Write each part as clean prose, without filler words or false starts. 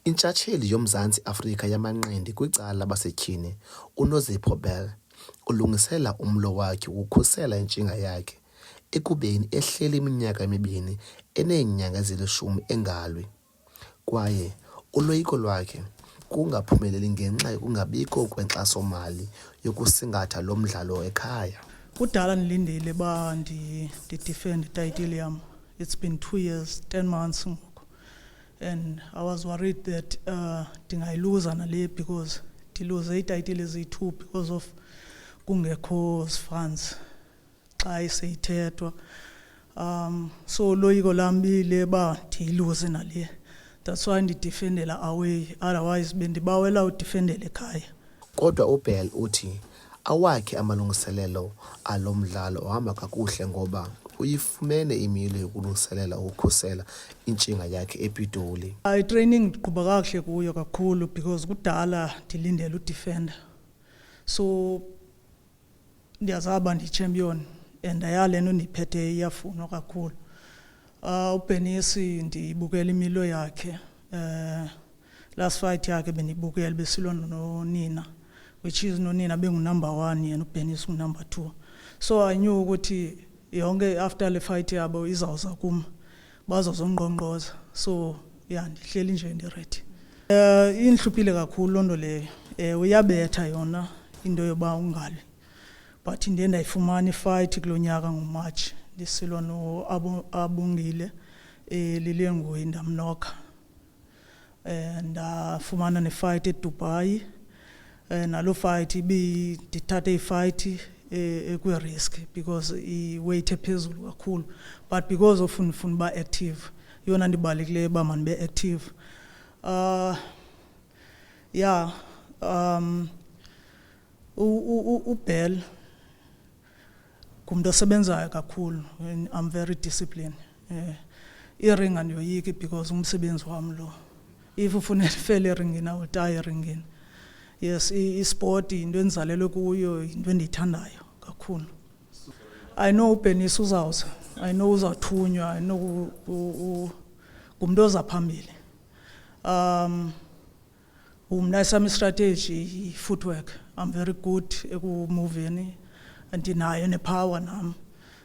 Intshatsheli yoMzantsi Afrika yamanqindi kwicala basetyhini, uNozipho Bell, ulungisela umlo wakhe wokukhusela intshinga yakhe ekubeni ehleli iminyaka emibini eneenyanga ezili-10 engalwi, kwaye uloyiko lwakhe kukungaphumeleli ngenxa yokungabikho kwenkxaso-mali yokusingatha lo mdlalo ekhaya. Kudala ndilindele uba ndidifende itayitile yam. It's been 2 years, 10 months ngoku. And I was worried that ndingayiluza nale because ndiluze itayitile eziyi-2 because of kungekho funds xa iseyithethwa. So uloyiko lam bile uba ndiyiluze nale. That's why ndidifendela away, otherwise bendibawela udifendela ekhaya. Kodwa uBell uthi awakhe amalungiselelo alo mdlalo ohamba kakuhle ngoba uyifumene imilo yokulungiselela ukukhusela intshinga yakhe ePitoli. Training ndiqhuba kakuhle kuyo kakhulu because kudala ndilindele udifenda. So ndiyazaba ndi-champion and ayalento ndiyiphethe iyafunwa kakhulu. uBenisi ndiyibukela imilo yakhe. Last fight yakhe bendiyibukela besilwa nonina, which is nonina bengu-number 1 yena uBenisi ngu-number 2. So I knew ukuthi yonke after le fight yabo izawuza kum bazozongqongqoza. So yeah, ndihleli nje ndi-ready. Inhluphile kakhulu loo nto leyo. Uyabetha yona into yoba ungalwi. But ndiye ndayifumana ifight kulo nyaka ngoMarch ndisilwa no-Abungile Lilengwe ndamnokha. Ndafumana nefight eDubai. Nalo fight ndithathe ifight ekwi-risk because i-weight ephezulu kakhulu, but because of ndifuna uba active yona ndibalulekileyo uba mandibe active. Yeah, uBell ngumntu osebenzayo kakhulu and I'm very disciplined. Iring andiyoyiki because umsebenzi wam lo. If ufuna ndifele eringini I will die eringini. Yes, isport into endizalelwe kuyo, into endiyithandayo kakhulu. I know uBenisi uzawuza. I know uzawuthunywa. I know ngumntu oza phambili. Mna esam strategy footwork. I'm very good ekumuveni andinayo nepower nam.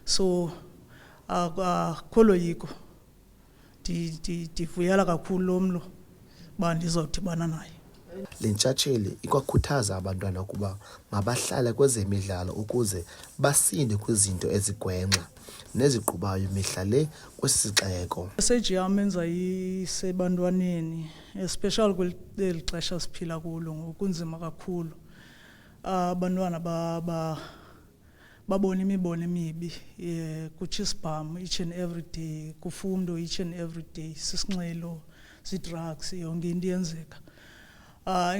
So akho loyiko. Ndivuyela kakhulu lo mlo uba ndizawudibana naye. Le ntshatsheli ikwakhuthaza abantwana ukuba mabahlale kwezemidlalo ukuze basinde kwizinto ezigwenxa neziqubayo mihla le kwesi sixeko. Message yam isebantwaneni, especially kweli xesha siphila kulo ngokunzima kakhulu. Abantwana babona imibono emibi, kuchisbam each and every day, kufundo each and every day, sisinxelo, si-drugs, yonke into iyenzeka.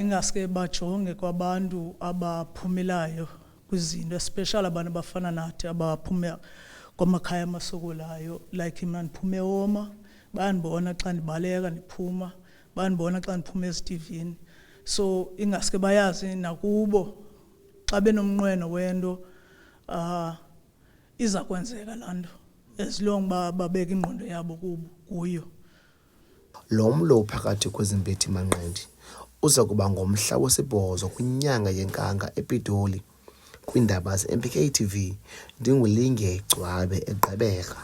Ingaske bajonge kwabantu abaphumelayo kwizinto, especially abantu abafana nathi abaphuma kwamakhaya amasokolayo, like mina ndiphume eHoma, bayandibona xa ndibaleka ndiphuma, bayandibona xa ndiphuma ezitivini. So ingaske bayazi nakubo xa benomnqweno wento iza kwenzeka laa nto, as long babeka ingqondo yabo kuyo. Lo mlo phakathi kwezimbethi manqindi uza kuba ngomhla wesi-8 kwinyanga yeNkanga ePitoli. Kwiindaba ze-MPK TV, ndinguLinge Gcwabe eGqeberha.